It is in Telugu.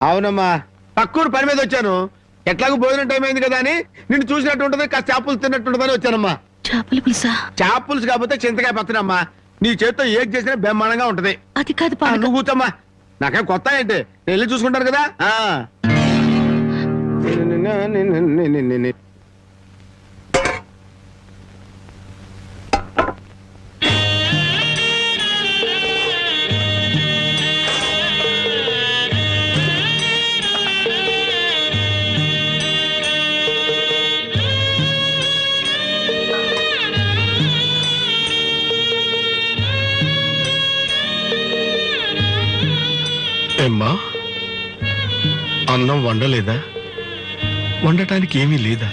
అవునమ్మా, పక్కూరు పని మీద వచ్చాను. ఎట్లాగో భోజనం టైం అయింది కదా అని నిన్ను చూసినట్టు ఉంటది, కాస్త చేపలు తిన్నట్టు ఉంటదని వచ్చానమ్మా. చేపల పులుసా? చేప పులుసు కాకపోతే చింతకాయ పచ్చనమ్మా. నీ చేత్తో ఏం చేసినా బ్రహ్మాండంగా ఉంటది. అది కాదు నువ్వు కూర్చోమ్మా, నాకేం కొత్త ఏంటి, నేను వెళ్ళి చూసుకుంటాను కదా. ఏమ్మా, అన్నం వండలేదా? వండటానికి ఏమీ లేదా?